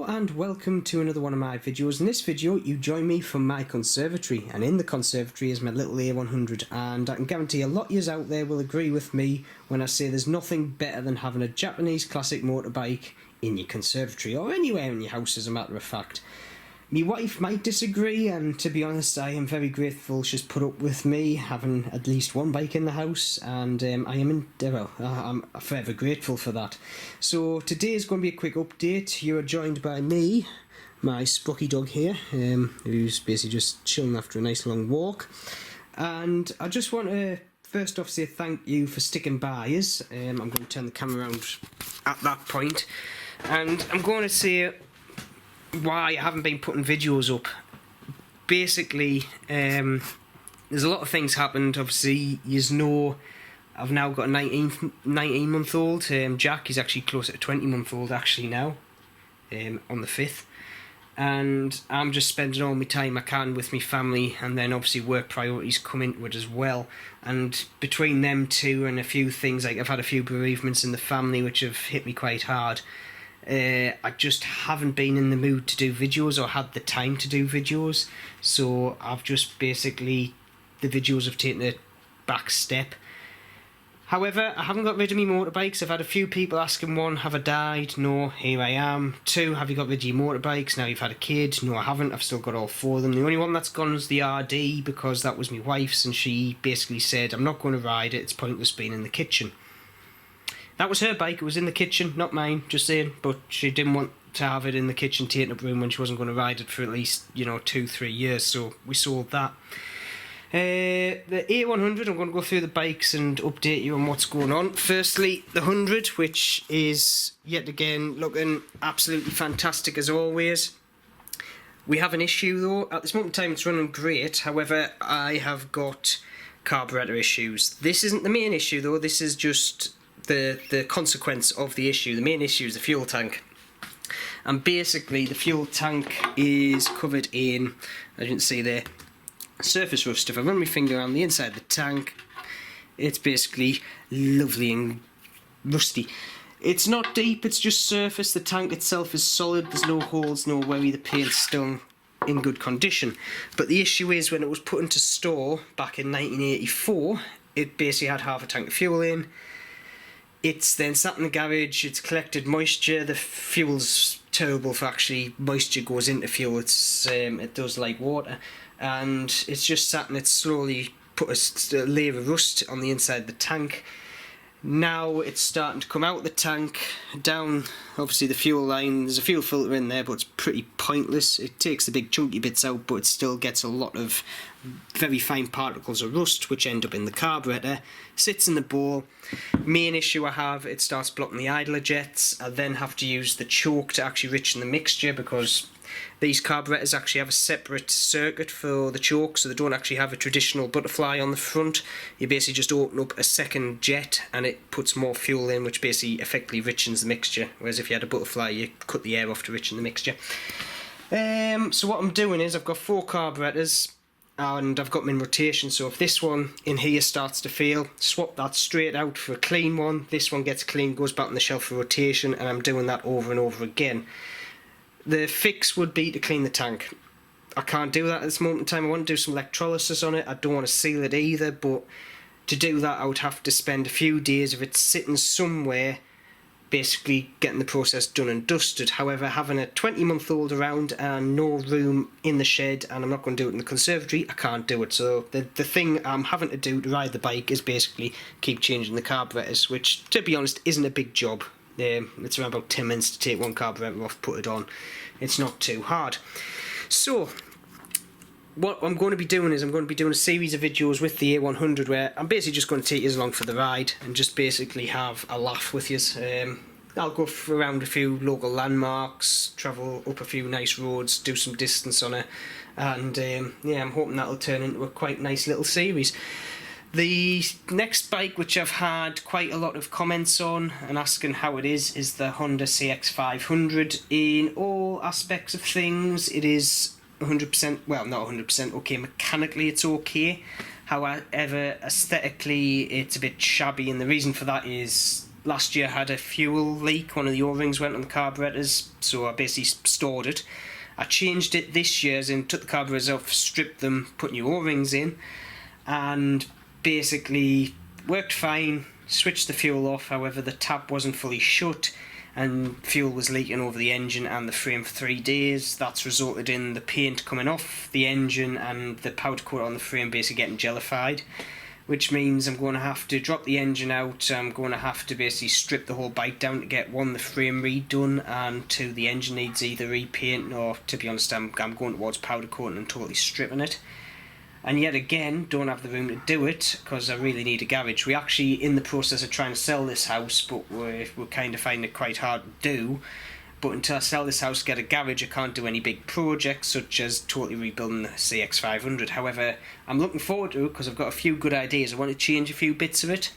Hello and welcome to another one of my videos. In this video you join me from my conservatory, and in the conservatory is my little A100, and I can guarantee a lot of yous out there will agree with me when I say there's nothing better than having a Japanese classic motorbike in your conservatory or anywhere in your house, as a matter of fact. My wife might disagree, and to be honest I am very grateful she's put up with me having at least one bike in the house, and I'm forever grateful for that. So today is going to be a quick update. You are joined by me, my Sprocky dog here, who's basically just chilling after a nice long walk, and I just want to first off say thank you for sticking by us. I'm going to turn the camera around at that point, and I'm going to say why I haven't been putting videos up. Basically, there's a lot of things happened. Obviously, you know, I've now got a 19-month-old. Jack is actually closer to 20-month-old actually now, on the 5th. And I'm just spending all my time I can with my family, and then obviously work priorities come into it as well. And between them two and a few things, like I've had a few bereavements in the family which have hit me quite hard. I just haven't been in the mood to do videos or had the time to do videos, so I've just basically, the videos have taken a back step. However, I haven't got rid of my motorbikes. I've had a few people asking, one, have I died? No, here I am. Two, have you got rid of your motorbikes now you've had a kid? No, I haven't. I've still got all four of them. The only one that's gone is the RD, because that was my wife's, and she basically said, I'm not going to ride it, it's pointless being in the kitchen. That was her bike, it was in the kitchen, not mine, just saying, but she didn't want to have it in the kitchen taking up room when she wasn't going to ride it for at least, 2-3 years, so we sold that. The A100, I'm going to go through the bikes and update you on what's going on. Firstly, the 100, which is, yet again, looking absolutely fantastic as always. We have an issue though. At this moment in time it's running great, however I have got carburetor issues. This isn't the main issue though, this is just the consequence of the issue. The main issue is the fuel tank, and basically the fuel tank is covered in, as you can see there, surface rust. If I run my finger around the inside of the tank, it's basically lovely and rusty. It's not deep, it's just surface. The tank itself is solid, there's no holes, no worry, the paint's still in good condition. But the issue is, when it was put into store back in 1984, it basically had half a tank of fuel in. It's then sat in the garage, it's collected moisture. The fuel's terrible for actually, moisture goes into fuel, it does like water, and it's just sat and it's slowly put a layer of rust on the inside of the tank. Now it's starting to come out of the tank, down obviously the fuel line. There's a fuel filter in there, but it's pretty pointless. It takes the big chunky bits out, but it still gets a lot of very fine particles of rust which end up in the carburetor, sits in the bowl. Main issue I have, it starts blocking the idler jets. I then have to use the choke to actually richen the mixture, because these carburetors actually have a separate circuit for the choke, so they don't actually have a traditional butterfly on the front. You basically just open up a second jet and it puts more fuel in, which basically effectively richens the mixture, whereas if you had a butterfly you cut the air off to richen the mixture. So what I'm doing is, I've got 4 carburetors and I've got them in rotation, so if this one in here starts to fail, swap that straight out for a clean one. This one gets clean, goes back on the shelf for rotation, and I'm doing that over and over again. The fix would be to clean the tank. I can't do that at this moment in time. I want to do some electrolysis on it. I don't want to seal it either, but to do that I would have to spend a few days of it sitting somewhere, basically getting the process done and dusted. However, having a 20-month-old around and no room in the shed, and I'm not going to do it in the conservatory, I can't do it. So the thing I'm having to do to ride the bike is basically keep changing the carburetors, which, to be honest, isn't a big job. It's around about 10 minutes to take one carburetor off, put it on. It's not too hard. So what I'm going to be doing is, I'm going to be doing a series of videos with the A100 where I'm basically just going to take you along for the ride and just basically have a laugh with you. I'll go around a few local landmarks, travel up a few nice roads, do some distance on it, and yeah, I'm hoping that'll turn into a quite nice little series. The next bike, which I've had quite a lot of comments on and asking how it is the Honda CX500. In all aspects of things, it is 100%, well, not 100% okay. Mechanically, it's okay. However, aesthetically, it's a bit shabby, and the reason for that is last year had a fuel leak. One of the O-rings went on the carburetors, so I basically stored it. I changed it this year, as in took the carburetors off, stripped them, put new O-rings in, and basically worked fine. Switched the fuel off, however the tap wasn't fully shut and fuel was leaking over the engine and the frame for 3 days. That's resulted in the paint coming off the engine and the powder coat on the frame basically getting jellified, which means I'm going to have to drop the engine out. I'm going to have to basically strip the whole bike down to get, one, the frame redone, and two, the engine needs either repainting or, to be honest, I'm going towards powder coating and totally stripping it. And yet again, don't have the room to do it because I really need a garage. We're actually in the process of trying to sell this house, but we're kind of finding it quite hard to do. But until I sell this house, get a garage, I can't do any big projects such as totally rebuilding the CX500. However, I'm looking forward to it because I've got a few good ideas. I want to change a few bits of it,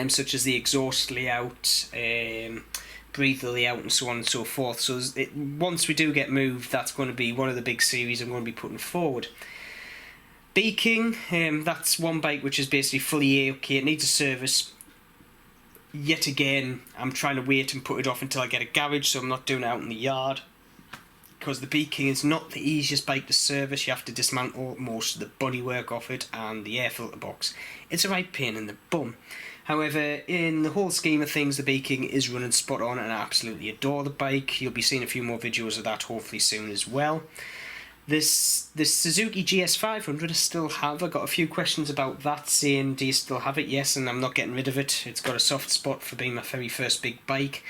such as the exhaust layout, breather layout, and so on and so forth. So once we do get moved, that's going to be one of the big series I'm going to be putting forward. Beaking, that's one bike which is basically fully A-OK. It needs a service. Yet again, I'm trying to wait and put it off until I get a garage, so I'm not doing it out in the yard. Because the Beaking is not the easiest bike to service. You have to dismantle most of the bodywork off it and the air filter box. It's a right pain in the bum. However, in the whole scheme of things, the Beaking is running spot on and I absolutely adore the bike. You'll be seeing a few more videos of that hopefully soon as well. This Suzuki GS500 I still have. I got a few questions about that, saying, do you still have it? Yes, and I'm not getting rid of it. It's got a soft spot for being my very first big bike.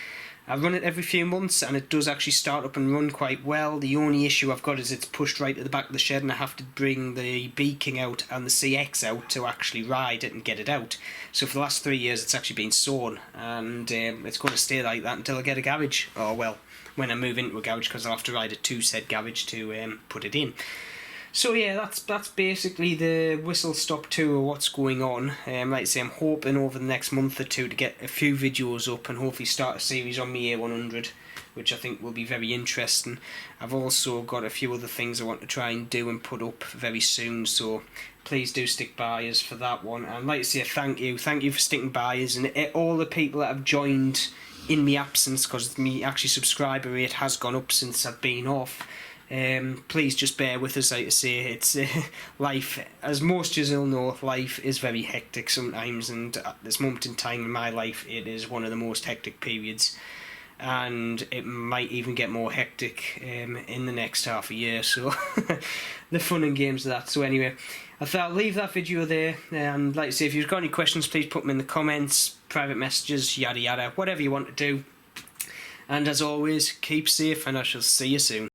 I run it every few months and it does actually start up and run quite well. The only issue I've got is it's pushed right to the back of the shed and I have to bring the Beaking out and the CX out to actually ride it and get it out. So for the last 3 years it's actually been sewn, and it's going to stay like that until I get a garage. Oh well, when I move into a garage, because I'll have to ride a 2-set garage to put it in. So yeah, that's basically the whistle-stop tour of what's going on. Like I say, I'm hoping over the next month or two to get a few videos up and hopefully start a series on my A100, which I think will be very interesting. I've also got a few other things I want to try and do and put up very soon, so please do stick by us for that one. And like I say, thank you for sticking by us, and all the people that have joined in my absence, because my actually subscriber rate has gone up since I've been off. Please just bear with us. Like I say, it's life, as most of you will know, life is very hectic sometimes, and at this moment in time in my life it is one of the most hectic periods, and it might even get more hectic in the next half a year, so the fun and games of that. So anyway, I thought I'll leave that video there, and like I say, if you've got any questions, please put them in the comments, private messages, yada yada, whatever you want to do. And as always, keep safe and I shall see you soon.